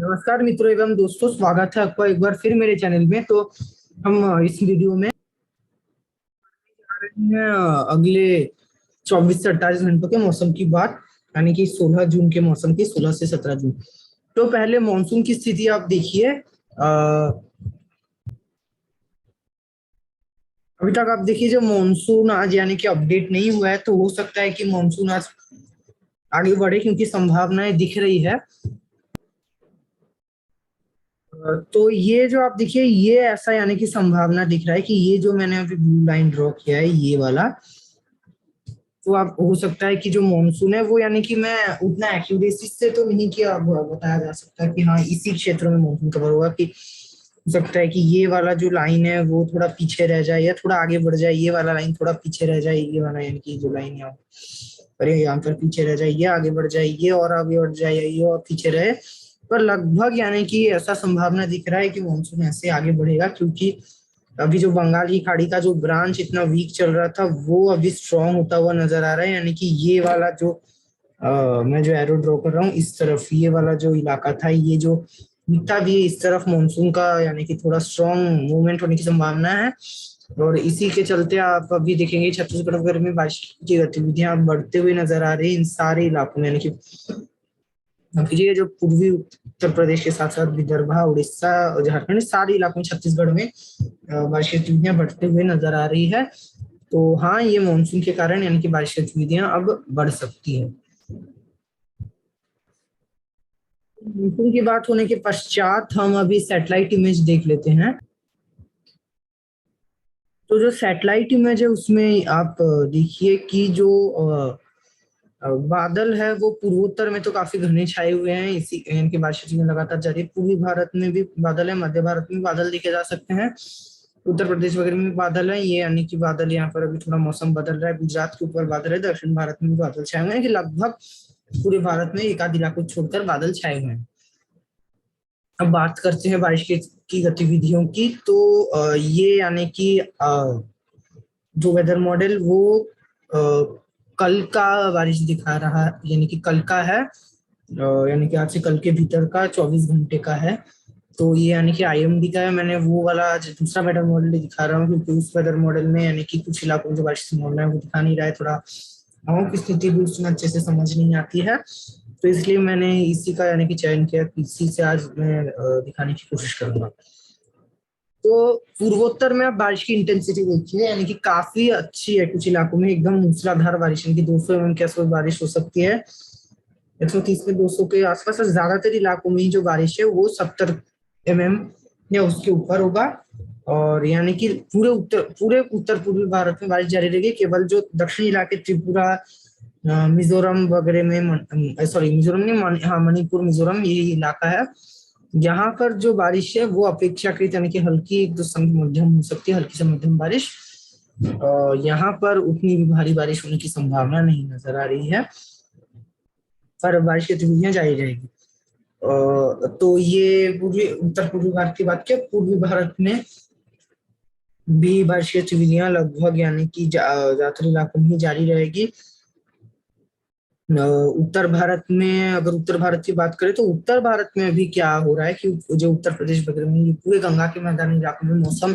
नमस्कार मित्रों एवं दोस्तों, स्वागत है आपका एक बार फिर मेरे चैनल में। तो हम इस वीडियो में अगले 24 से 28 घंटों के मौसम की बात, यानी कि 16 जून के मौसम की, 16 से 17 जून। तो पहले मानसून की स्थिति आप देखिए। अभी तक आप देखिए, जो मानसून आज यानी कि अपडेट नहीं हुआ है, तो हो सकता है कि मानसून आज आगे बढ़े, क्योंकि संभावनाएं दिख रही है। तो ये जो आप देखिए, ये ऐसा यानी कि संभावना दिख रहा है कि ये जो मैंने अभी ब्लू लाइन ड्रॉ किया है, ये वाला, तो आप हो सकता है कि जो मॉनसून है वो, यानी कि मैं उतना एक्यूरेसी से तो नहीं किया, बताया जा सकता है कि हाँ इसी क्षेत्र में मॉनसून कवर होगा। कि हो सकता है कि ये वाला जो लाइन है वो थोड़ा पीछे रह जाए या थोड़ा आगे बढ़ जाए, ये वाला लाइन थोड़ा पीछे रह जाए, ये वाला यानी कि जो लाइन यहाँ पर, यहाँ पर पीछे रह जाए, ये आगे बढ़ जाए, ये और आगे बढ़ जाए, ये और पीछे रहे। पर लगभग यानी कि ऐसा संभावना दिख रहा है कि मानसून ऐसे आगे बढ़ेगा, क्योंकि अभी जो बंगाल की खाड़ी का जो ब्रांच इतना वीक चल रहा था, वो अभी स्ट्रांग होता हुआ नजर आ रहा है। यानी कि ये वाला जो मैं जो एरो ड्रॉ कर रहा हूँ इस तरफ, ये वाला जो इलाका था, ये जो दिखता भी है इस तरफ, मानसून का यानी कि थोड़ा स्ट्रांग मूवमेंट होने की संभावना है। और इसी के चलते आप अभी देखेंगे छत्तीसगढ़ वगैरह में बारिश की गतिविधियां बढ़ते हुए नजर आ रही है इन सारे इलाकों में। यानी कि ये जो पूर्वी उत्तर प्रदेश के साथ साथ विदर्भा, उड़ीसा और झारखंड, सारे इलाकों में, छत्तीसगढ़ में बारिश की गतिविधियां बढ़ते हुए नजर आ रही है। तो हाँ, ये मानसून के कारण यानी कि बारिश की गतिविधियां अब बढ़ सकती है। मानसून की बात होने के पश्चात हम अभी सैटेलाइट इमेज देख लेते हैं। तो जो सैटेलाइट इमेज है उसमें आप देखिए कि जो बादल है वो पूर्वोत्तर में तो काफी घने छाए हुए हैं, इसी इनकी बारिश में लगातार जारी है। पूर्वी भारत में भी बादल है, मध्य भारत में बादल देखे जा सकते हैं, उत्तर प्रदेश वगैरह में बादल है। ये यानी कि बादल, यहाँ पर अभी थोड़ा मौसम बदल रहा है, गुजरात के ऊपर बादल है, दक्षिण भारत में भी बादल छाए हुए हैं, कि लगभग पूरे भारत में एक आध इलाकों छोड़कर बादल छाए हुए हैं। अब बात करते हैं बारिश की गतिविधियों की। तो ये यानी कि जो वेदर मॉडल वो कल का बारिश दिखा रहा है, यानी कि कल का है, यानी कि आज से कल के भीतर का 24 घंटे का है। तो ये यानी कि आईएमडी का है। मैंने वो वाला आज दूसरा वेदर मॉडल दिखा रहा हूँ, क्योंकि उस वेदर मॉडल में यानी कि कुछ इलाकों में जो बारिश की संभावना है वो दिखा नहीं रहा है, थोड़ा हवाओं की स्थिति भी उसमें अच्छे से समझ नहीं आती है। तो इसलिए मैंने इसी का यानी कि चयन किया, इसी से आज मैं दिखाने की कोशिश करूंगा। तो पूर्वोत्तर में आप बारिश की इंटेंसिटी देखिए, यानी कि काफी अच्छी है। कुछ इलाकों में एकदम मूसलाधार बारिश, यानी कि 200 mm के आसपास बारिश हो सकती है, 130 में 200 के आसपास। और ज्यादातर इलाकों में जो बारिश है वो 70 mm या उसके ऊपर होगा। और यानी कि पूरे उत्तर पूर्वी भारत में बारिश जारी रहेगी। केवल जो दक्षिणी इलाके, त्रिपुरा, मिजोरम वगैरह में, सॉरी मिजोरम नहीं, हाँ मणिपुर मिजोरम, ये इलाका है, यहाँ पर जो बारिश है वो अपेक्षाकृत यानी कि हल्की, एक दो संग मध्यम हो सकती है, हल्की से मध्यम बारिश। यहाँ पर उतनी भी भारी बारिश होने की संभावना नहीं नजर आ रही है, पर बारिश की गतिविधियां जारी रहेगी। तो ये पूर्वी उत्तर पूर्वी भारत की बात किया। पूर्वी भारत में भी बारिश की गतिविधियां लगभग यानी कि ज्यादातर इलाकों में ही जारी रहेगी। उत्तर भारत में, अगर उत्तर भारत की बात करें तो उत्तर भारत में अभी क्या हो रहा है कि जो उत्तर प्रदेश वगैरह में, ये पूरे गंगा के मैदानी इलाकों में मौसम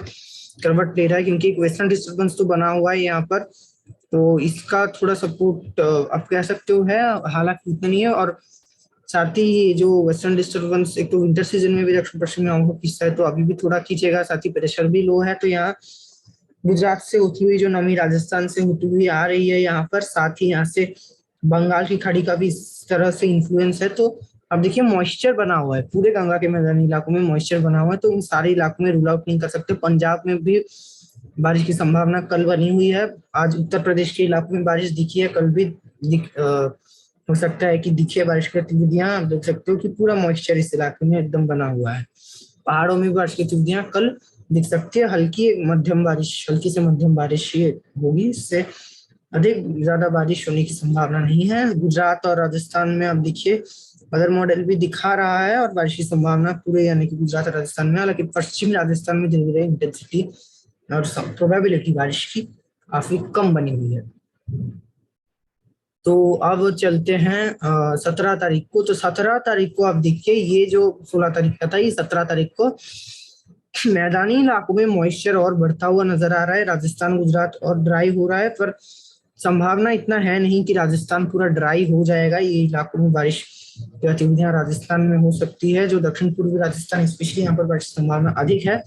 करवट ले रहा है, क्योंकि एक वेस्टर्न डिस्टर्बेंस तो बना हुआ है यहाँ पर। तो इसका थोड़ा सपोर्ट आप कह सकते हो है, हालांकि उतना नहीं है। और साथ ही ये जो वेस्टर्न डिस्टर्बेंस, एक तो विंटर सीजन में भी दक्षिण पश्चिम में हवा का किस्सा है, तो अभी भी थोड़ा खींचेगा। साथ ही प्रेशर भी लो है, तो यहाँ गुजरात से होती हुई जो नमी राजस्थान से होती हुई आ रही है यहाँ पर, साथ ही यहाँ से बंगाल की खाड़ी का भी इस तरह से इन्फ्लुएंस है। तो अब देखिए, मॉइस्चर बना हुआ है पूरे गंगा के मैदानी इलाकों में, मॉइस्चर बना हुआ है, तो इन सारे इलाकों में रूल आउट नहीं कर सकते। पंजाब में भी बारिश की संभावना कल बनी हुई है। आज उत्तर प्रदेश के इलाकों में बारिश दिखी है, कल भी हो सकता है कि दिखे बारिश की गतिविधियां। आप देख सकते हो कि पूरा मॉइस्चर इस इलाके में एकदम बना हुआ है। पहाड़ों में भी बारिश की गतिविधियां कल दिख सकती है। हल्की मध्यम बारिश, हल्की से मध्यम बारिश ही होगी, इससे अधिक ज्यादा बारिश होने की संभावना नहीं है। गुजरात और राजस्थान में आप देखिए, वेदर मॉडल भी दिखा रहा है और बारिश की संभावना पूरे यानी कि गुजरात और राजस्थान में, हालांकि पश्चिमी राजस्थान में धीरे धीरे इंटेंसिटी और प्रोबेबिलिटी बारिश की काफी कम बनी हुई है। तो अब चलते हैं 17 तारीख को। तो 17 तारीख को आप देखिए, ये जो 16 तारीख का था, ये 17 तारीख को मैदानी इलाकों में मॉइस्चर और बढ़ता हुआ नजर आ रहा है। राजस्थान गुजरात और ड्राई हो रहा है, पर संभावना इतना है नहीं कि राजस्थान पूरा ड्राई हो जाएगा। ये इलाकों में बारिश की गतिविधियां राजस्थान में हो सकती है। जो दक्षिण पूर्वी राजस्थान, स्पेशली यहाँ पर बारिश की संभावना अधिक है।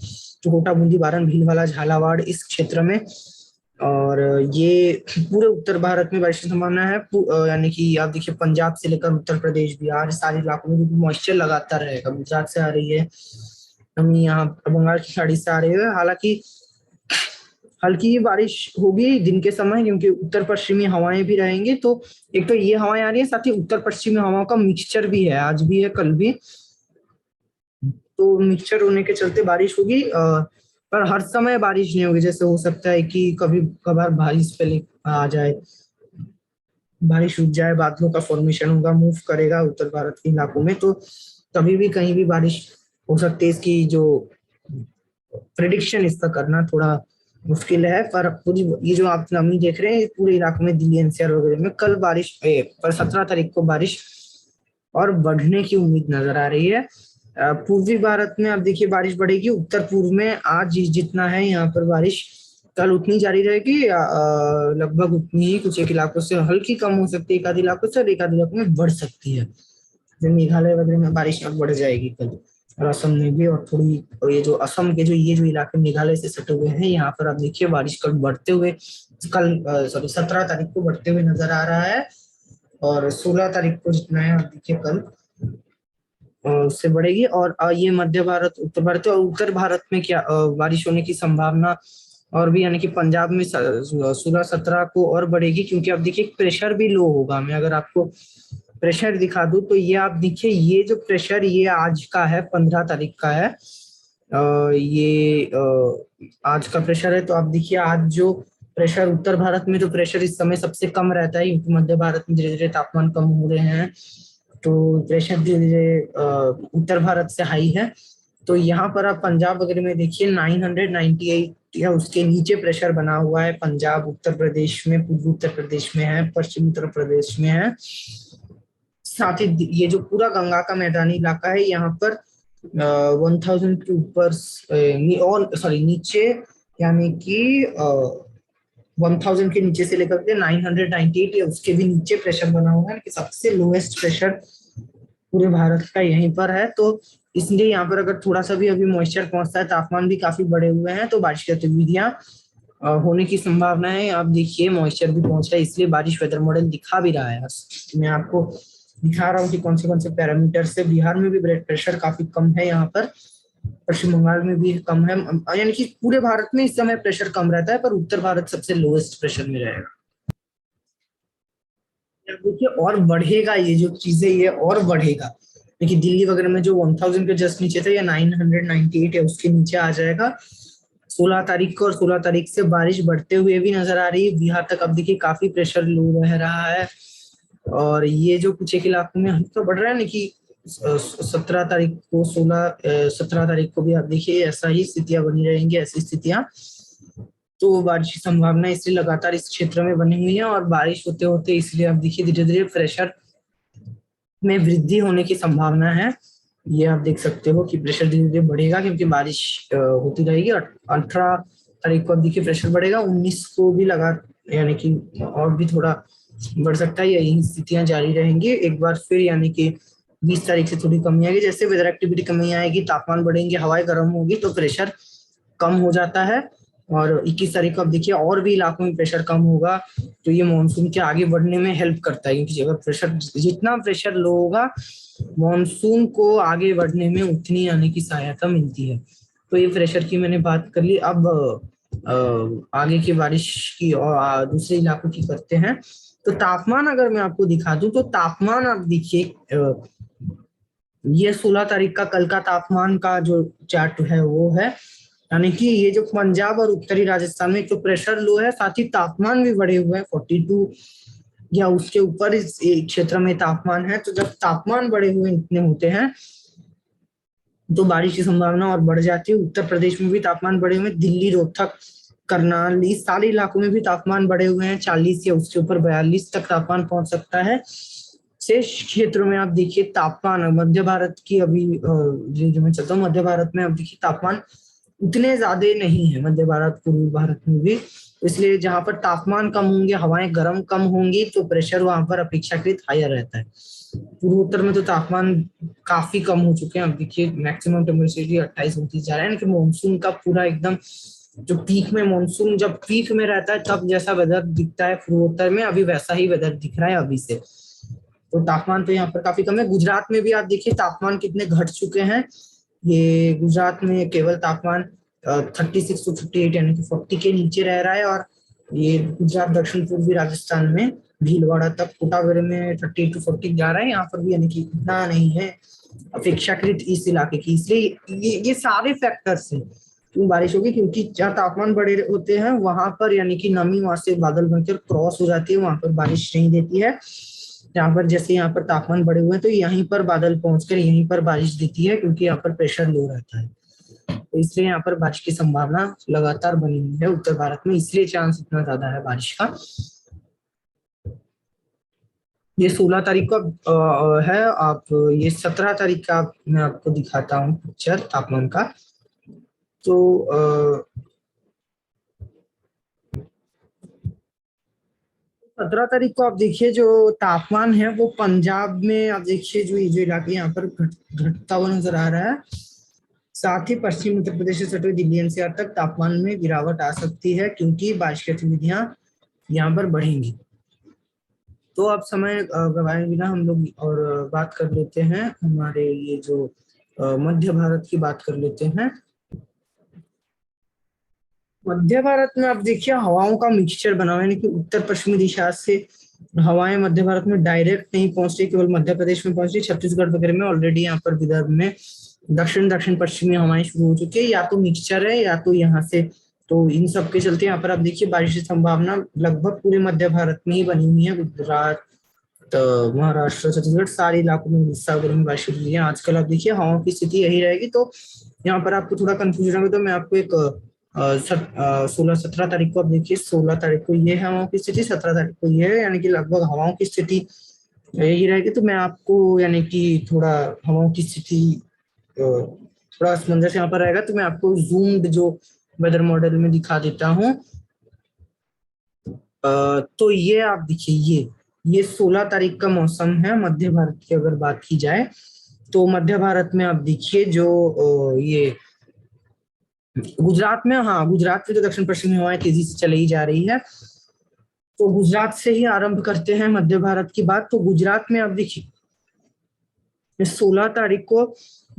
तो कोटा, बूंदी, बारन, भीलवाड़ा, झालावाड़, इस क्षेत्र में। और ये पूरे उत्तर भारत में बारिश की संभावना है। यानी कि आप देखिए, पंजाब से लेकर उत्तर प्रदेश, बिहार, सारे इलाकों में मॉइस्चर लगातार रहेगा। गुजरात से आ रही है नमी, यहाँ बंगाल की खाड़ी से आ रही है। हालांकि हल्की बारिश होगी दिन के समय, क्योंकि उत्तर पश्चिमी हवाएं भी रहेंगी। तो एक तो ये हवाएं आ रही है, साथ ही उत्तर पश्चिमी हवाओं का मिक्सचर भी है, आज भी है कल भी। तो मिक्सचर होने के चलते बारिश होगी, पर हर समय बारिश नहीं होगी। जैसे हो सकता है कि कभी कभार बारिश पहले आ जाए, बारिश रुक जाए, बादलों का फॉर्मेशन होगा, मूव करेगा उत्तर भारत के इलाकों में, तो कभी भी कहीं भी बारिश हो सकती है। इसकी जो प्रिडिक्शन इसका करना थोड़ा मुश्किल है। पर पूरी ये जो आप नमी देख रहे हैं, पूरे इलाके में, दिल्ली एनसीआर वगैरह में कल बारिश, पर 17 तारीख को बारिश और बढ़ने की उम्मीद नजर आ रही है। पूर्वी भारत में आप देखिए बारिश बढ़ेगी। उत्तर पूर्व में आज जितना है यहाँ पर बारिश, कल उतनी जारी रहेगी, लगभग उतनी ही। कुछ एक इलाकों से हल्की कम हो सकती है, एक आध इलाकों से, और एक आध इलाकों में बढ़ सकती है। मेघालय वगैरह में बारिश अब बढ़ जाएगी कल, और असम में भी। और थोड़ी, और ये जो असम के ये जो इलाके मेघालय से सटे हुए हैं, यहाँ पर आप देखिए बारिश कल बढ़ते हुए, कल सॉरी 17 तारीख को बढ़ते हुए नजर आ रहा है। और 16 तारीख को जितना है आप देखिए कल उससे बढ़ेगी। और ये मध्य भारत, उत्तर भारत और उत्तर भारत में क्या बारिश होने की संभावना और भी, यानी कि पंजाब में 16-17 को और बढ़ेगी, क्योंकि अब देखिए प्रेशर भी लो होगा। मैं अगर आपको प्रेशर दिखा दूं, तो ये आप देखिए, ये जो प्रेशर ये आज का है, 15 तारीख का है। ये आज का प्रेशर है। तो आप देखिए आज जो प्रेशर उत्तर भारत में, तो प्रेशर इस समय सबसे कम रहता है, क्योंकि मध्य भारत में धीरे धीरे तापमान कम हो रहे हैं। तो प्रेशर धीरे धीरे उत्तर भारत से हाई है। तो यहाँ पर आप पंजाब वगैरह में देखिए 998 या उसके नीचे प्रेशर बना हुआ है। पंजाब, उत्तर प्रदेश में, पूर्वी उत्तर प्रदेश में है, पश्चिमी उत्तर प्रदेश में है। साथ ही ये जो पूरा गंगा का मैदानी इलाका है, यहाँ पर 1000 के ऊपर, सॉरी नीचे, यानी कि 1000 के नीचे से लेकर के 998 या उसके भी नीचे प्रेशर बना हुआ है, कि सबसे लोएस्ट प्रेशर पूरे भारत का यहीं पर है। तो इसलिए यहाँ पर अगर थोड़ा सा भी अभी मॉइस्चर पहुंचता है, तापमान भी काफी बढ़े हुए हैं, तो बारिश की गतिविधियां होने की संभावना है। आप देखिए मॉइस्चर भी पहुंच रहा है, इसलिए बारिश वेदर मॉडल दिखा भी रहा है। मैं आपको दिखा रहा हूँ कि कौन से पैरामीटर से। बिहार में भी ब्लड प्रेशर काफी कम है यहाँ पर, पश्चिम बंगाल में भी कम है। यानी कि पूरे भारत में इस समय प्रेशर कम रहता है, पर उत्तर भारत सबसे लोएस्ट प्रेशर में रहेगा। देखिए और बढ़ेगा, ये जो चीजें ये और बढ़ेगा, क्योंकि दिल्ली वगैरह में जो 1000 के जस्ट नीचे था, या 998 है, उसके नीचे आ जाएगा 16 तारीख को। और 16 तारीख से बारिश बढ़ते हुए भी नजर आ रही है। बिहार तक अब देखिए काफी प्रेशर लो रह रहा है। और ये जो कुछ एक इलाकों में हल्का बढ़ रहा है ना, कि 17 तारीख को, 17 तारीख को भी आप देखिए ऐसा ही स्थितियां बनी रहेंगी, ऐसी स्थितियां। तो बारिश की संभावना इसलिए लगातार इस क्षेत्र में बनी हुई है। और बारिश होते होते इसलिए आप देखिए धीरे धीरे प्रेशर में वृद्धि होने की संभावना है। ये आप देख सकते हो कि प्रेशर धीरे धीरे बढ़ेगा, क्योंकि बारिश होती रहेगी। 18 तारीख को अब देखिए प्रेशर बढ़ेगा, 19 को भी लगा, यानी कि और भी थोड़ा बढ़ सकता है। यही स्थितियां जारी रहेंगी एक बार फिर, यानी कि 20 तारीख से थोड़ी कमी आएगी। जैसे वेदर एक्टिविटी कमी आएगी, तापमान बढ़ेंगे, हवाएं गर्म होगी, तो प्रेशर कम हो जाता है। और 21 तारीख को अब देखिए और भी इलाकों में प्रेशर कम होगा, तो ये मानसून के आगे बढ़ने में हेल्प करता है। क्योंकि अगर प्रेशर, जितना प्रेशर लो होगा, मानसून को आगे बढ़ने में उतनी आने की सहायता मिलती है। तो ये प्रेशर की मैंने बात कर ली। अब आगे की बारिश की और दूसरे इलाकों की करते हैं। तो तापमान अगर मैं आपको दिखा दूं, तो तापमान आप देखिए, ये 16 तारीख का कल का तापमान का जो चार्ट है वो है। यानी कि ये जो पंजाब और उत्तरी राजस्थान में, तो प्रेशर लो है, साथ ही तापमान भी बढ़े हुए हैं, 42 या उसके ऊपर इस क्षेत्र में तापमान है। तो जब तापमान बढ़े हुए इतने होते हैं, तो बारिश की संभावना और बढ़ जाती है। उत्तर प्रदेश में भी तापमान बढ़े हुए, दिल्ली, रोहतक, करनाल, इस सारे इलाकों में भी तापमान बढ़े हुए हैं, 40 या उसके ऊपर 42 तक तापमान पहुंच सकता है। शेष क्षेत्रों में आप देखिए तापमान, मध्य भारत की अभी जो मैं चलता हूँ, मध्य भारत में आप देखिए तापमान उतने ज्यादा नहीं है, मध्य भारत पूर्वी भारत में भी। इसलिए जहां पर तापमान कम होंगे, हवाएं गर्म कम होंगी, तो प्रेशर वहां पर अपेक्षाकृत हायर रहता है। पूर्वोत्तर में तो तापमान काफी कम हो चुके हैं, अब देखिए मैक्सिमम टेम्परेचर 28-29 जा रहा है, कि मानसून का पूरा एकदम जो पीक में, मानसून जब पीक में रहता है तब जैसा वेदर दिखता है पूर्वोत्तर में, अभी वैसा ही वेदर दिख रहा है अभी से। तो तापमान तो यहाँ पर काफी कम है। गुजरात में भी आप देखिए तापमान कितने घट चुके हैं। ये गुजरात में केवल तापमान 36 to 58 यानी कि 40 के नीचे रह रहा है। और ये गुजरात दक्षिण पूर्वी राजस्थान में भीलवाड़ा तक, कोटागढ़ में 30 to 40 जा रहा है, यहाँ पर भी यानी कि इतना नहीं है अपेक्षाकृत इस इलाके की। इसलिए ये सारे फैक्टर्स हैं क्यों बारिश होगी, क्योंकि जहाँ तापमान बड़े होते हैं वहां पर यानी कि नमी वहां से बादल बनकर क्रॉस हो जाती है, वहां पर बारिश नहीं देती है। यहाँ पर जैसे यहाँ पर तापमान बढ़े हुए हैं तो यहीं पर बादल पहुंचकर यहीं पर बारिश देती है, क्योंकि यहाँ पर प्रेशर लो रहता है। तो इसलिए यहाँ पर बारिश की संभावना लगातार बनी हुई है उत्तर भारत में, इसलिए चांस इतना ज्यादा है बारिश का। ये 16 तारीख का है। आप ये 17 तारीख का मैं आपको दिखाता हूँ पिक्चर तापमान का। तो 17 तारीख को आप देखिए जो तापमान है वो पंजाब में आप देखिए जो इलाके यहाँ पर घटता हुआ नजर आ रहा है। साथ ही पश्चिम उत्तर प्रदेश से सटे दिल्ली एनसीआर तक तापमान में गिरावट आ सकती है, क्योंकि बारिश की गतिविधियां यहाँ पर बढ़ेंगी। तो अब समय गवाए बिना हम लोग और बात कर लेते हैं हमारे ये जो मध्य भारत की बात कर लेते हैं। मध्य भारत में आप देखिए हवाओं का मिक्सचर बना हुआ है, यानी कि उत्तर पश्चिमी दिशा से हवाएं मध्य भारत में डायरेक्ट नहीं पहुंच रही, केवल मध्य प्रदेश में पहुंच रही। छत्तीसगढ़ वगैरह में ऑलरेडी यहाँ पर विदर्भ में दक्षिण दक्षिण पश्चिमी हवाएं शुरू हो चुकी है, या तो मिक्सचर है या तो यहाँ से। तो इन सब के चलते यहाँ पर आप देखिए बारिश की संभावना लगभग पूरे मध्य भारत में ही बनी हुई है। गुजरात, महाराष्ट्र, छत्तीसगढ़, सारे इलाकों में, उड़ीसा वगैरह में बारिश हुई है आजकल। आप देखिए हवाओं की स्थिति यही रहेगी। तो यहाँ पर आपको थोड़ा कंफ्यूजन होगा, तो मैं आपको एक 17 तारीख को आप देखिए, 16 तारीख को ये है हवाओं की स्थिति, 17 तारीख को ये है, यानी कि लगभग हवाओं की स्थिति यही रहेगी। तो मैं आपको यानी कि थोड़ा हवाओं की स्थिति थोड़ा असमंजस यहाँ पर रहेगा, तो मैं आपको जूम्ड जो वेदर मॉडल में दिखा देता हूँ। तो ये आप देखिए ये 16 तारीख का मौसम है मध्य भारत की अगर बात की जाए। तो मध्य भारत में आप देखिए जो ये गुजरात में, हाँ गुजरात में तो दक्षिण पश्चिमी हवाएं तेजी से चली जा रही है। तो गुजरात से ही आरंभ करते हैं मध्य भारत की बात। तो गुजरात में आप देखिए 16 तारीख को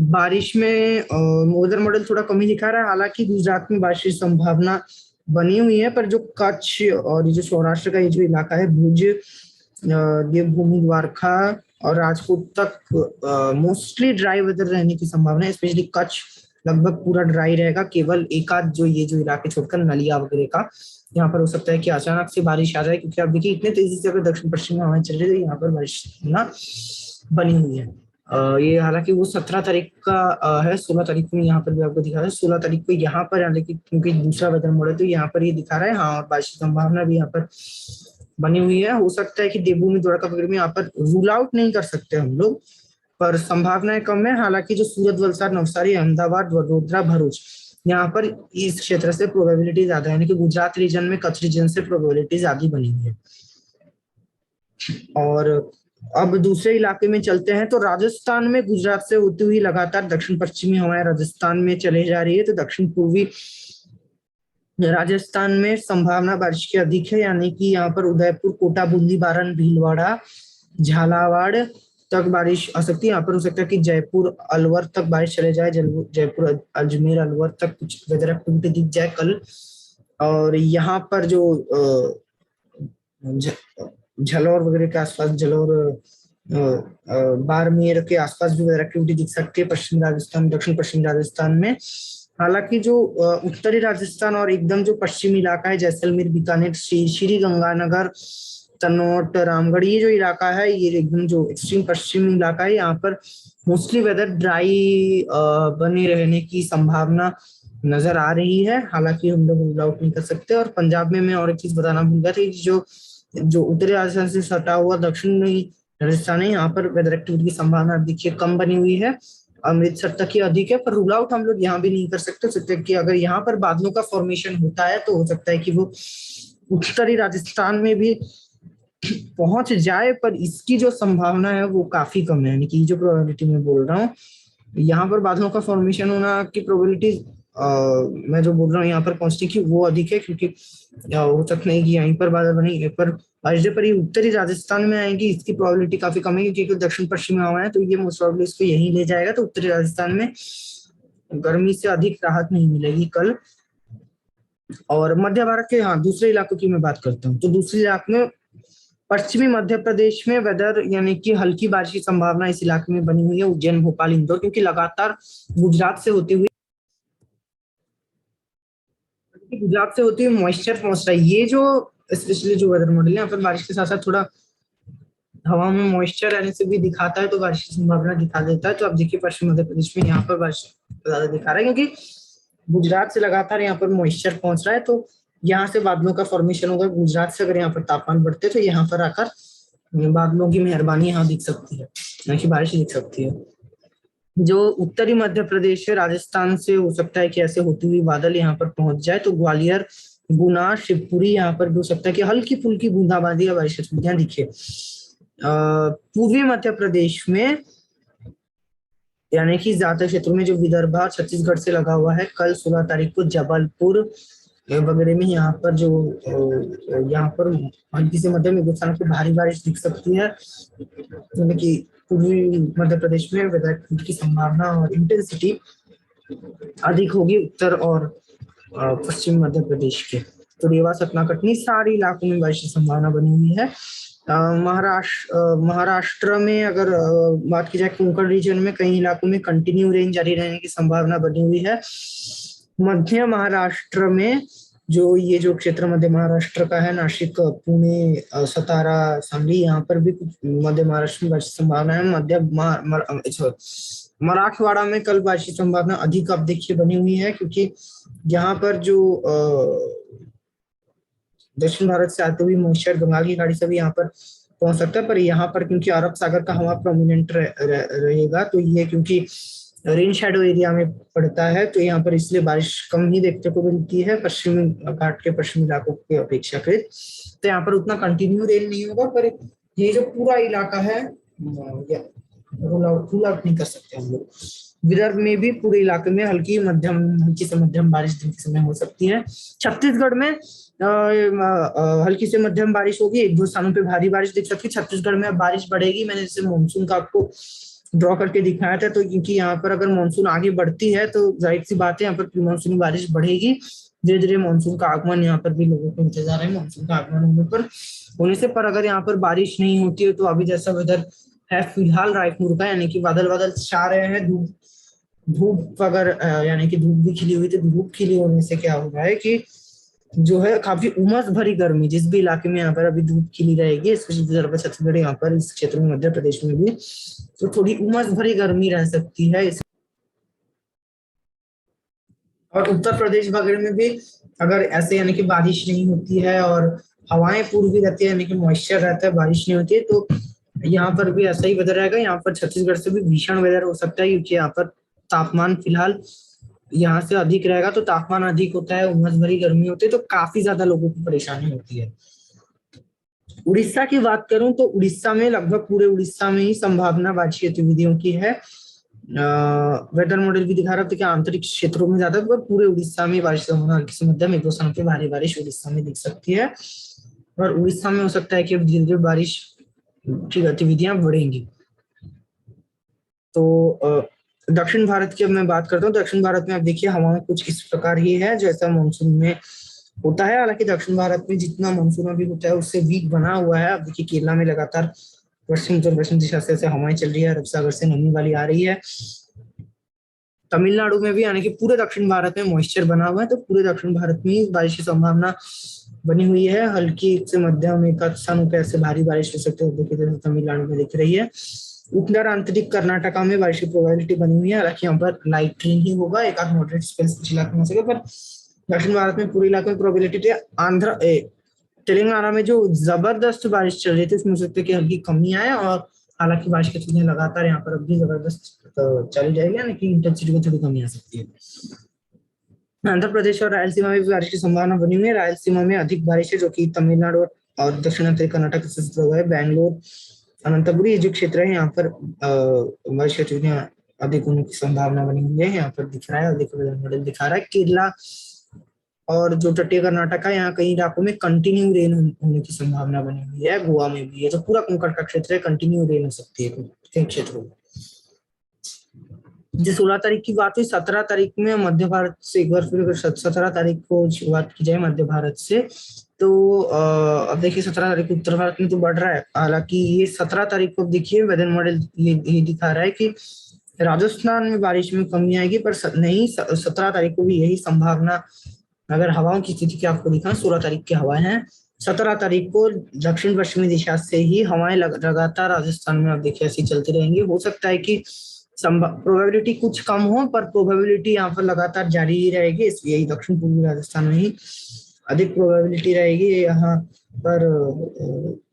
बारिश में वेदर मॉडल थोड़ा कम ही दिखा रहा है, हालांकि गुजरात में बारिश की संभावना बनी हुई है। पर जो कच्छ और ये जो सौराष्ट्र का ये जो इलाका है, भुज, देवभूमि, द्वारका और राजकोट तक मोस्टली ड्राई वेदर रहने की संभावना है। स्पेशली कच्छ लगभग पूरा ड्राई रहेगा, केवल एक आध जो ये जो इलाके छोड़कर नलिया वगैरह का यहाँ पर हो सकता है कि अचानक से बारिश आ जाए, क्योंकि आप देखिए इतने तेजी से अगर दक्षिण पश्चिम में हवाएं चल रही है, यहाँ पर बारिश ना बनी हुई है। ये हालांकि वो 17 तारीख का है, 16 तारीख को यहाँ पर भी आपको दिखा रहा है। 16 तारीख को यहाँ पर, हालांकि क्योंकि दूसरा वेदर मॉडल तो यहाँ पर ये दिखा रहा है, हाँ, और बारिश की संभावना भी यहाँ पर बनी हुई है। हो सकता है कि देवभूमि, द्वारका वगैरह में यहाँ पर रूल आउट नहीं कर सकते हम लोग, पर संभावनाएं कम है। हालांकि जो सूरत, वलसाड, नवसारी, अहमदाबाद, वडोदरा, भरूच, यहाँ पर इस क्षेत्र से प्रोबेबिलिटी ज्यादा है, यानी कि गुजरात रीजन में, कच्छ रीजन से प्रोबेबिलिटी ज्यादा बनी हुई है। और अब दूसरे इलाके में चलते हैं। तो राजस्थान में गुजरात से होती हुई लगातार दक्षिण पश्चिमी हवाएं राजस्थान में चले जा रही है। तो दक्षिण पूर्वी राजस्थान में संभावना बारिश की अधिक है, यानी कि यहाँ पर उदयपुर, कोटा, बूंदी, बारन, भीलवाड़ा, झालावाड़ तक बारिश आ सकती है। यहाँ पर हो सकता है कि जयपुर, अलवर तक बारिश चले जाए, जयपुर, अजमेर, अलवर तक कुछ वेदर एक्टिविटी दिख जाए कल। और यहाँ पर जो झलौर वगैरह के आसपास, झलौर, बाड़मेर के आसपास भी वेदर एक्टिविटी दिख सकती है पश्चिमी राजस्थान, दक्षिण पश्चिमी राजस्थान में। हालांकि जो उत्तरी राजस्थान और एकदम जो पश्चिमी इलाका है, जैसलमेर, बीकानेर, श्री गंगानगर, तनोट, रामगढ़, ये जो इलाका है, ये एकदम जो एक्सट्रीम पश्चिमी इलाका है, यहाँ पर मोस्टली वेदर ड्राई बने रहने की संभावना नजर आ रही है, हालांकि हम लोग रूल आउट नहीं कर सकते। और पंजाब में मैं और एक चीज बताना भूल गया था, जो जो उत्तरी राजस्थान से सटा हुआ दक्षिणी राजस्थान है, यहाँ पर वेदर एक्टिविटी की संभावना देखिए कम बनी हुई है, अमृतसर तक ही अधिक है। पर रूल आउट हम लोग यहाँ भी नहीं कर सकते कि अगर यहाँ पर बादलों का फॉर्मेशन होता है तो हो सकता है कि वो उत्तरी राजस्थान में भी पहुंच जाए, पर इसकी जो संभावना है वो काफी कम है। यानी कि जो प्रोबेबिलिटी मैं बोल रहा हूँ, यहाँ पर बादलों का फॉर्मेशन होना की प्रोबेबिलिटी मैं जो बोल रहा हूँ यहाँ पर पहुंचने की वो अधिक है, क्योंकि हो सकता है कि यहीं पर बादल बनेंगे, पर बारिश पर ये उत्तरी राजस्थान में आएंगी इसकी प्रोबेबिलिटी काफी कम है, क्योंकि दक्षिण पश्चिमी हवा है, तो ये मोस्ट प्रोबेबली इसको यहीं ले जाएगा। तो उत्तरी राजस्थान में गर्मी से अधिक राहत नहीं मिलेगी कल। और मध्य भारत के, हाँ, दूसरे इलाकों की मैं बात करता हूँ, तो दूसरे इलाके में पश्चिमी मध्य प्रदेश में वेदर यानी कि हल्की बारिश की संभावना इस इलाके में बनी हुई है, उज्जैन, भोपाल, इंदौर, क्योंकि लगातार गुजरात से होती हुई मॉइस्चर पहुंच रहा है। ये जो स्पेशली जो वेदर मॉडल है यहाँ पर बारिश के साथ साथ थोड़ा हवा में मॉइस्चर रहने से भी दिखाता है, तो बारिश की संभावना दिखा देता है। तो अब देखिए पश्चिम मध्य प्रदेश में यहाँ पर बारिश ज्यादा दिखा रहा है, क्योंकि गुजरात से लगातार यहाँ पर मॉइस्चर पहुंच रहा है, तो यहाँ से बादलों का फॉर्मेशन होगा। गुजरात से अगर यहाँ पर तापमान बढ़ते तो यहाँ पर आकर बादलों की मेहरबानी यहाँ दिख सकती है, यहाँ की बारिश दिख सकती है। जो उत्तरी मध्य प्रदेश है, राजस्थान से हो सकता है कि ऐसे होती हुई बादल यहाँ पर पहुंच जाए, तो ग्वालियर, गुना, शिवपुरी यहाँ पर भी हो सकता है कि हल्की फुल्की बूंदाबांदी या बारिश यहाँ दिखे। पूर्वी मध्य प्रदेश में यानी कि ज्यादा क्षेत्रों में जो विदर्भ छत्तीसगढ़ से लगा हुआ है, कल 16 तारीख को जबलपुर वगैरह में यहाँ पर जो यहाँ पर हल्की से मध्यम हिंदुस्तान की भारी बारिश दिख सकती है, यानी कि पूर्वी मध्य प्रदेश में वेदर की संभावना और इंटेंसिटी अधिक होगी उत्तर और पश्चिम मध्य प्रदेश के। तो रीवा, सतना, कटनी सारे इलाकों में बारिश की संभावना बनी हुई है। महाराष्ट्र में अगर बात की जाए, कोंकण रीजन में कई इलाकों में कंटिन्यू रेन जारी रहने की संभावना बनी हुई है। मध्य महाराष्ट्र में जो ये जो क्षेत्र मध्य महाराष्ट्र का है, नासिक, पुणे, सतारा, सांगली, यहाँ पर भी कुछ मध्य महाराष्ट्र में बारिश की संभावना है। मराठवाड़ा में कल बारिश की संभावना अधिक अब देखिए बनी हुई है, क्योंकि यहाँ पर जो दक्षिण भारत से आते हुए मॉइस्चर बंगाल की खाड़ी से भी यहाँ पर पहुंच सकता है, पर यहाँ पर क्योंकि अरब सागर का हवा प्रोमिनेंट रहेगा, तो ये क्योंकि रेन शेडो एरिया में पड़ता है, तो यहाँ पर इसलिए बारिश कम ही देखने को मिलती है पश्चिमी घाट के पश्चिमी इलाकों के अपेक्षाकृत। तो यहाँ पर उतना कंटिन्यू रेन नहीं होगा, पर ये जो पूरा इलाका है रूल आउट नहीं कर सकते हम लोग। विदर्भ में भी पूरे इलाके में हल्की से मध्यम बारिश दिन के समय हो सकती है। छत्तीसगढ़ में हल्की से मध्यम बारिश होगी, एक दो स्थानों पे भारी बारिश दिख सकती है। छत्तीसगढ़ में बारिश बढ़ेगी, मैंने जैसे मानसून का आपको ड्रॉ करके दिखाया था, तो क्योंकि यहाँ पर अगर मानसून आगे बढ़ती है तो जाहिर सी बात है यहाँ पर प्री मानसूनी बारिश बढ़ेगी। धीरे धीरे मानसून का आगमन यहाँ पर भी लोगों को इंतजार है मानसून का आगमन होने से। पर अगर यहाँ पर बारिश नहीं होती है तो अभी जैसा वेदर है फिलहाल रायपुर का, यानी कि बादल बादल छा रहे हैं, धूप अगर यानी कि धूप भी खिली हुई, तो धूप खिली होने से क्या हो रहा है कि जो है काफी उमस भरी गर्मी, जिस भी इलाके में यहाँ पर अभी धूप खिली रहेगी, स्पेशली छत्तीसगढ़, यहाँ पर इस क्षेत्र में, मध्य प्रदेश में भी, तो थोड़ी उमस भरी गर्मी रह सकती है। और उत्तर प्रदेश वगैरह में भी अगर ऐसे यानी कि बारिश नहीं होती है और हवाएं पूर्वी रहती है, यानी कि मॉइस्चर रहता है, बारिश नहीं होती है, तो यहाँ पर भी ऐसा ही वेदर रहेगा। यहाँ पर छत्तीसगढ़ से भी भीषण वेदर हो सकता है, क्योंकि यहाँ पर तापमान फिलहाल यहाँ से अधिक रहेगा, तो तापमान अधिक होता है, उमस भरी गर्मी होती है, तो काफी ज्यादा लोगों को परेशानी होती है। उड़ीसा की बात करूं तो उड़ीसा में लगभग पूरे उड़ीसा में ही संभावना बारिश गतिविधियों की है। वेदर मॉडल भी दिखा रहा था कि आंतरिक क्षेत्रों में ज्यादा, पर पूरे उड़ीसा में बारिश संभावना हल्की से मध्यम, एक दो स्थानों पे भारी बारिश उड़ीसा में दिख सकती है। और उड़ीसा में हो सकता है कि धीरे धीरे बारिश की गतिविधियां बढ़ेंगी। तो दक्षिण भारत की अब मैं बात करता हूँ। दक्षिण भारत में अब देखिए हवाएं कुछ इस प्रकार ही है जैसा मानसून में होता है। हालांकि दक्षिण भारत में जितना मानसून अभी होता है उससे वीक बना हुआ है। अब देखिए केरला में लगातार पश्चिम उत्तर पश्चिम दिशा से हवाएं चल रही है, अरब सागर से नमी वाली आ रही है। तमिलनाडु में भी, यानी कि पूरे दक्षिण भारत में मॉइस्चर बना हुआ है, तो पूरे दक्षिण भारत में बारिश की संभावना बनी हुई है। हल्की से मध्यम एक स्थानों पर ऐसे भारी बारिश हो सकती है, देखिए जैसे तमिलनाडु में दिख रही है। उत्तर आंतरिक कर्नाटका में बारिश की प्रोबेबिलिटी बनी हुई है, हालांकि यहाँ पर लाइट रेन ही होगा, एक आध मॉडरेट स्पेल्स कुछ इलाके में हो सके, पर दक्षिण भारत में पूरे इलाके में प्रोबेबिलिटी है। तेलंगाना में जो जबरदस्त बारिश चल रही थी उसमें हो सकता है कि हल्की कमी आए, और हालांकि बारिश की चीजें लगातार यहाँ पर अब भी जबरदस्त चली जाएगी, यानी कि इंटेंसिटी में थोड़ी कमी आ सकती है। आंध्र प्रदेश और रायलसीमा में भी बारिश की संभावना बनी हुई है। रायलसीमा में अधिक बारिश है, जो कि तमिलनाडु और दक्षिणांतरी कर्नाटक से जुड़ा हुआ है। बैंगलोर, अनंतपुरी ये जो क्षेत्र है यहाँ पर बारिश की चीजें अधिक होने की संभावना बनी हुई है, यहाँ पर दिख रहा है, मॉडल दिखा रहा है। केरला और जो तटीय कर्नाटक है, यहाँ कई इलाकों में कंटिन्यू रेन होने की संभावना बनी हुई है। गोवा में भी है, जो पूरा कोंकण का क्षेत्र है, कंटिन्यू रेन हो सकती है कई क्षेत्रों में। जो 16 तारीख की बात हुई, 17 तारीख में मध्य भारत से एक बार फिर, अगर 17 तारीख को शुरुआत की जाए मध्य भारत से, तो अब देखिए 17 तारीख को उत्तर भारत में तो बढ़ रहा है, हालांकि ये 17 तारीख को देखिए वेदर मॉडल ये दिखा रहा है कि राजस्थान में बारिश में कमी आएगी, पर नहीं 17 तारीख को भी यही संभावना। अगर हवाओं की स्थिति की आपको दिखा, 16 तारीख की हवाएं हैं, 17 तारीख को दक्षिण पश्चिमी दिशा से ही हवाएं लगातार राजस्थान में आप देखिए ऐसी चलती रहेंगी। हो सकता है कि प्रोबेबिलिटी कुछ कम हो, पर प्रोबेबिलिटी यहाँ पर लगातार जारी ही रहेगी। यही दक्षिण पूर्वी राजस्थान में ही अधिक प्रोबेबिलिटी रहेगी। यहाँ पर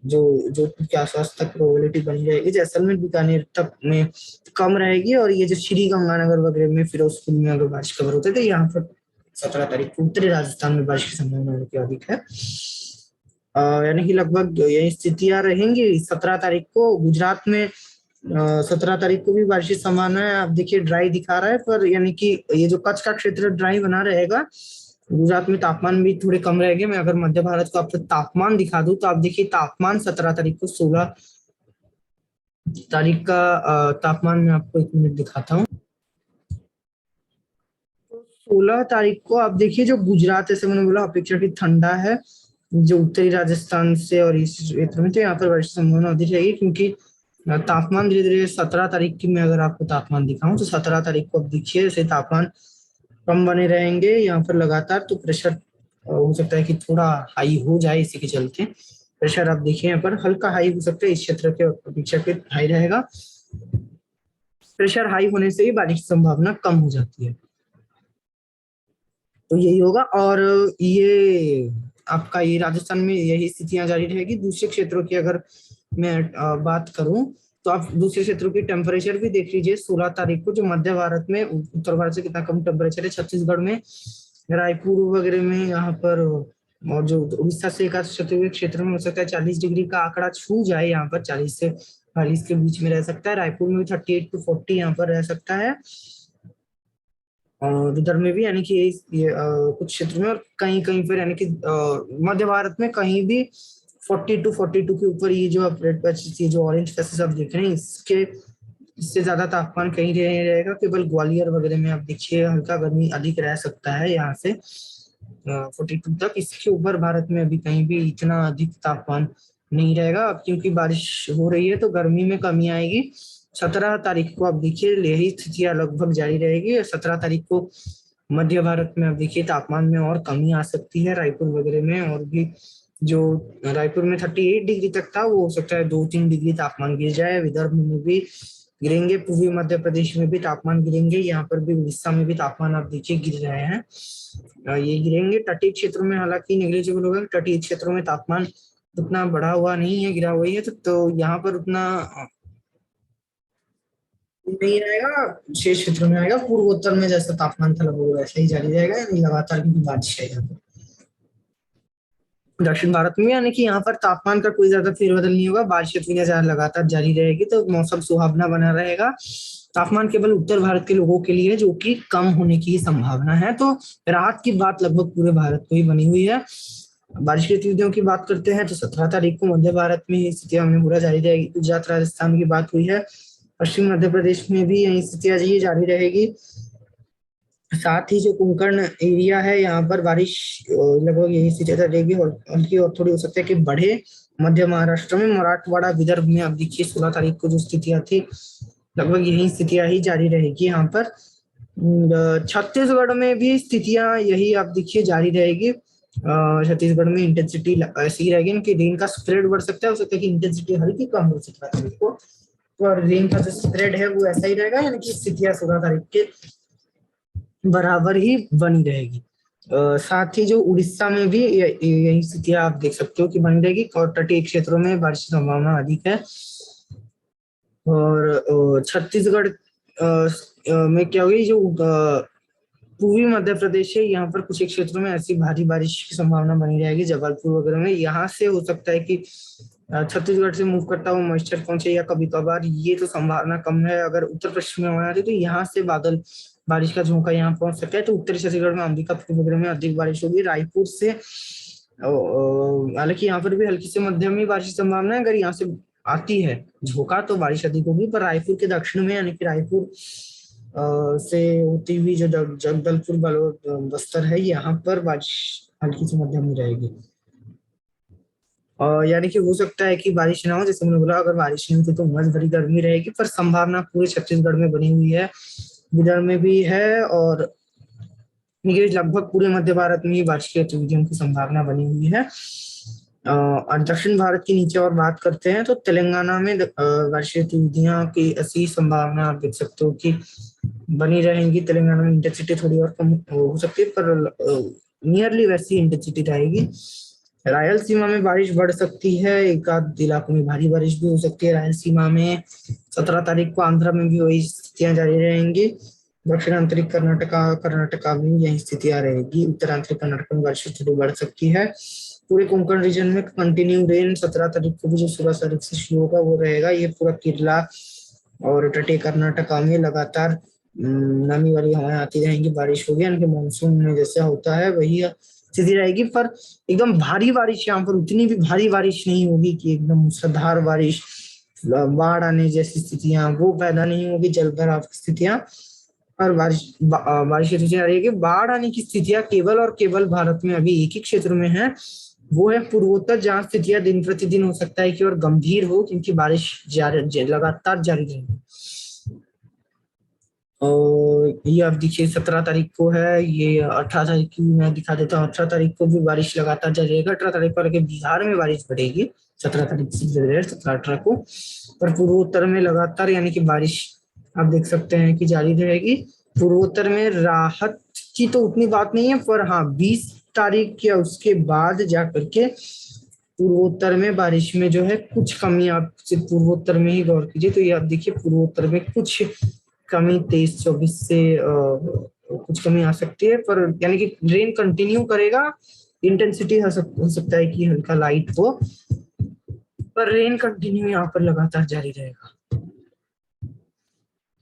जोधपुर के आसपास तक प्रोबेबिलिटी बनी रहेगी, जैसलमेर बीकानेर तक में कम रहेगी, और ये जो श्री गंगानगर वगैरह में, फिरोजपुर में अगर बारिश कवर होते थे, यहाँ पर 17 तारीख को उत्तरी राजस्थान में बारिश की संभावना अधिक है। यानी कि लगभग यही स्थितियां रहेंगी। 17 तारीख को गुजरात में 17 तारीख को भी बारिश की संभावना है। आप देखिए ड्राई दिखा रहा है, पर यानी कि ये जो कच्छ का क्षेत्र ड्राई बना रहेगा। गुजरात में तापमान भी थोड़े कम रहेंगे। मैं अगर मध्य भारत को आपको तापमान दिखा दूं, तो आप देखिए तापमान 17 तारीख को 16 तारीख का तापमान मैं आपको एक मिनट दिखाता हूँ। 16 तारीख को आप देखिए जो गुजरात, जैसे मैंने बोला अपेक्षाकृत ठंडा है, जो उत्तरी राजस्थान से और इस क्षेत्र में, तो यहाँ पर बारिश की संभावना अधिक रहेगी, क्योंकि तापमान धीरे धीरे 17 तारीख की मैं अगर आपको तापमान दिखाऊं, तो 17 तारीख को अब देखिए जैसे तापमान कम बने रहेंगे यहाँ पर लगातार, तो प्रेशर हो सकता है कि थोड़ा हाई हो जाए। इसी के चलते प्रेशर आप देखिए यहाँ पर हल्का हाई हो सकता है, इस क्षेत्र के अपेक्षाकृत हाई रहेगा। प्रेशर हाई होने से ही बारिश की संभावना कम हो जाती है, तो यही होगा। और ये आपका ये राजस्थान में यही स्थितियां जारी रहेगी। दूसरे क्षेत्रों की अगर मैं बात करूं, तो आप दूसरे क्षेत्रों की टेम्परेचर भी देख लीजिए। 16 तारीख को जो मध्य भारत में, उत्तर भारत से कितना कम टेम्परेचर है, छत्तीसगढ़ में, रायपुर वगैरह में, यहाँ पर, और जो उड़ीसा से एक सटे हुए क्षेत्र में हो सकता है 40 डिग्री का आंकड़ा छू जाए। यहाँ पर 40 से 40 के बीच में रह सकता है। रायपुर में भी 38 to 40 यहाँ पर रह सकता है, और उधर में भी, यानी कि ये कुछ क्षेत्र में, और कहीं कहीं पर, यानी कि मध्य भारत में कहीं भी 40 to 42 के ऊपर, ये जो आप रेड पैच, ये जो ऑरेंज पैचेस आप देख रहे हैं, इससे ज्यादा तापमान कहीं नहीं रहेगा। केवल ग्वालियर वगैरह में आप देखिए हल्का गर्मी अधिक रह सकता है, यहाँ से 42 तक। इसके ऊपर भारत में अभी कहीं भी इतना अधिक तापमान नहीं रहेगा। अब क्योंकि बारिश हो रही है तो गर्मी में कमी आएगी। 17 तारीख को आप देखिए यही स्थितियां लगभग जारी रहेगी। 17 तारीख को मध्य भारत में आप देखिए तापमान में और कमी आ सकती है, रायपुर वगैरह में, और भी जो रायपुर में 38 डिग्री तक था, वो हो सकता है 2-3 डिग्री तापमान गिर जाए। विदर्भ में भी गिरेंगे, पूर्वी मध्य प्रदेश में भी तापमान गिरेंगे, यहाँ पर भी उड़ीसा में भी तापमान आप देखिए गिर रहे हैं, ये गिरेंगे। तटीय क्षेत्रों में हालांकि नेग्लिजिबल होगा, तटीय क्षेत्रों में तापमान उतना बढ़ा हुआ नहीं है, गिरा हुआ ही है, तो यहाँ पर उतना नहीं रहेगा। शेष क्षेत्रों में आएगा। पूर्वोत्तर में जैसा तापमान था लगभग वैसा ही जारी रहेगा, यानी लगातार की बारिश है यहाँ पर। दक्षिण भारत में यानी कि यहाँ पर तापमान का कोई ज्यादा फेरबदल नहीं होगा, बारिश लगातार जारी रहेगी, तो मौसम सुहावना बना रहेगा। तापमान केवल उत्तर भारत के लोगों के लिए जो कि कम होने की संभावना है, तो राहत की बात लगभग पूरे भारत को ही बनी हुई है। बारिश की गतिविधियों की बात करते हैं तो 17 तारीख को मध्य भारत में स्थितियां हमें पूरा जारी रहेगी। गुजरात राजस्थान की बात हुई है, पश्चिम मध्य प्रदेश में भी यही स्थितियां जारी रहेगी। साथ ही जो कोंकण एरिया है यहाँ पर बारिश लगभग यही स्थिति रहेगी, और हल्की और थोड़ी हो सकता है कि बढ़े। मध्य महाराष्ट्र में, मराठवाड़ा, विदर्भ में आप देखिए 16 तारीख को जो स्थितियां थी लगभग यही स्थितियां ही जारी रहेगी यहाँ पर। छत्तीसगढ़ में भी स्थितियां यही आप देखिए जारी रहेगी। छत्तीसगढ़ में इंटेंसिटी ऐसी ही रहेगी कि रेन का स्प्रेड बढ़ सकता है, हो सकता है कि इंटेंसिटी हल्की कम हो 17 तारीख को। और रेन का जो स्प्रेड है वो ऐसा ही रहेगा, यानी कि स्थितियां 16 तारीख के बराबर ही बनी रहेगी। साथ ही जो उड़ीसा में भी यही स्थितियां आप देख सकते हो कि बनी रहेगी, और तटीय क्षेत्रों में बारिश की संभावना अधिक है। और छत्तीसगढ़ में क्या होगी, जो पूर्वी मध्य प्रदेश है, यहाँ पर कुछ एक क्षेत्रों में ऐसी भारी बारिश की संभावना बनी रहेगी, जबलपुर वगैरह में। यहाँ से हो सकता है कि छत्तीसगढ़ से मूव करता हुआ मॉइस्चर पहुंचे, या कभी कभार, ये तो संभावना कम है। अगर उत्तर पश्चिम में होना है तो यहाँ से बादल बारिश का झोंका यहाँ पहुंच सकता है। तो उत्तरी छत्तीसगढ़ में अंबिकापुर वगैरह में अधिक बारिश होगी। रायपुर से हालांकि यहाँ पर भी हल्की से मध्यम ही बारिश की संभावना है। अगर यहाँ से आती है झोंका तो बारिश अधिक होगी, पर रायपुर के दक्षिण में, यानी कि रायपुर से होती हुई जो जगदलपुर बालोद बस्तर है, यहाँ पर बारिश हल्की से मध्यम ही रहेगी। यानी कि हो सकता है कि बारिश ना हो, जैसे मैंने बोला, अगर बारिश नहीं होती तो उमस भरी गर्मी रहेगी, पर संभावना पूरे छत्तीसगढ़ में बनी हुई है, विदर्भ में भी है, और ये लगभग पूरे मध्य भारत में ही बारिश की गतिविधियों की संभावना बनी हुई है। और दक्षिण भारत की नीचे और बात करते हैं तो तेलंगाना में बारिश की गतिविधियां की ऐसी संभावना आप देख सकते हो कि बनी रहेंगी। तेलंगाना में इंटेंसिटी थोड़ी और कम हो सकती है, पर नियरली वैसी इंटेंसिटी रहेगी। रायलसीमा में बारिश बढ़ सकती है, एक आध इलाकों में भारी बारिश भी हो सकती है रायलसीमा में। 17 तारीख को आंध्र में भी वही स्थितियां जारी रहेंगी। दक्षिणांतरिक कर्नाटका में यही स्थितियां रहेगी। उत्तरांतरिक कर्नाटक में बारिश थोड़ी बढ़ सकती है। पूरे कोंकण रीजन में कंटिन्यू रेन 17 तारीख को भी जो 16 तारीख से शुरू होगा वो रहेगा। ये पूरा केरला और तटीय कर्नाटका में लगातार नमी वाली हवाएं आती रहेंगी, बारिश होगी, यानी कि मानसून में जैसा होता है वही स्थिति रहेगी। पर एकदम भारी बारिश, यहाँ पर उतनी भी भारी बारिश नहीं होगी कि एकदम मूसलाधार बारिश, बाढ़ आने जैसी स्थितियां वो पैदा नहीं होगी, जल भराव की स्थितियां। और बारिश की स्थितियां रहेगी। बाढ़ आने की स्थितियां केवल और केवल भारत में अभी एक ही क्षेत्र में है, वो है पूर्वोत्तर, जहां स्थितियां दिन प्रतिदिन हो सकता है कि और गंभीर हो, क्योंकि बारिश लगातार जारी रहेगी। और ये अब देखिए 17 तारीख को है, ये 18 तारीख की मैं दिखा देता हूँ। 18 तारीख को भी बारिश लगातार जारी रहेगा। 18 तारीख को लेकर बिहार में बारिश बढ़ेगी, 17 तारीख से 17-18 को। पर पूर्वोत्तर में लगातार, यानी कि बारिश आप देख सकते हैं कि जारी रहेगी। पूर्वोत्तर में राहत की तो उतनी बात नहीं है, पर हाँ 20 तारीख या उसके बाद जाकर के पूर्वोत्तर में बारिश में जो है कुछ कमी, आप सिर्फ पूर्वोत्तर में ही गौर कीजिए तो ये आप देखिए पूर्वोत्तर में कुछ कमी 23-24 से कुछ कमी आ सकती है। पर यानी कि रेन कंटिन्यू करेगा, इंटेंसिटी हो सकता है कि हल्का लाइट हो, पर रेन कंटिन्यू यहाँ पर लगातार जारी रहेगा।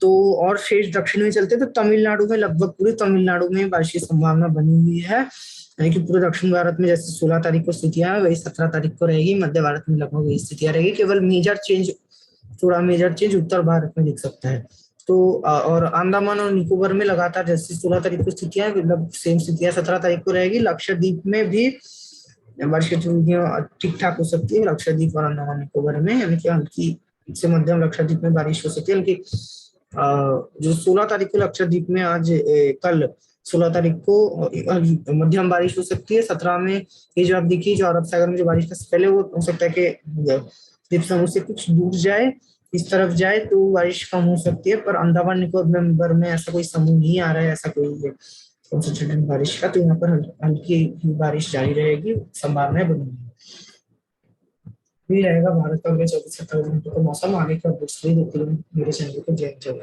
तो और शेष दक्षिण में चलते तो तमिलनाडु में, लगभग पूरे तमिलनाडु में बारिश की संभावना बनी हुई है, यानी कि पूरे दक्षिण भारत में जैसे 16 तारीख को स्थितियां है वही 17 तारीख को रहेगी। मध्य भारत में लगभग वही स्थितियां रहेगी, केवल मेजर चेंज उत्तर भारत में दिख सकता है। तो और अंडमान और निकोबार में लगातार जैसे 16 तारीख को स्थितियां, मतलब सेम स्थितियां 17 तारीख को रहेगी। लक्षद्वीप में भी बारिश की गतिविधियां ठीक ठाक हो सकती है, लक्षद्वीप और अंडमान निकोबार में, यानी कि हल्की से मध्यम लक्षद्वीप में बारिश हो सकती है। हल्की जो 16 तारीख को लक्षद्वीप में कल 16 तारीख को मध्यम बारिश हो सकती है। 17 में ये जो आप देखिए, जो अरब सागर में जो बारिश का स्पेल है वो हो सकता है कि द्वीप समूह से कुछ दूर जाए, इस तरफ जाए तो बारिश कम हो सकती है। पर अंडमान निकोबार में ऐसा कोई समूह नहीं आ रहा है, ऐसा कोई कंसंट्रेटेड बारिश का, तो यहाँ पर हल्की बारिश जारी रहेगी, संभावना बनी है। ये रहेगा भारत का अगले 24-27 घंटों का मौसम। आगे का अपडेट्स के लिए देखते रहिए मेरे चैनल को। जय जय।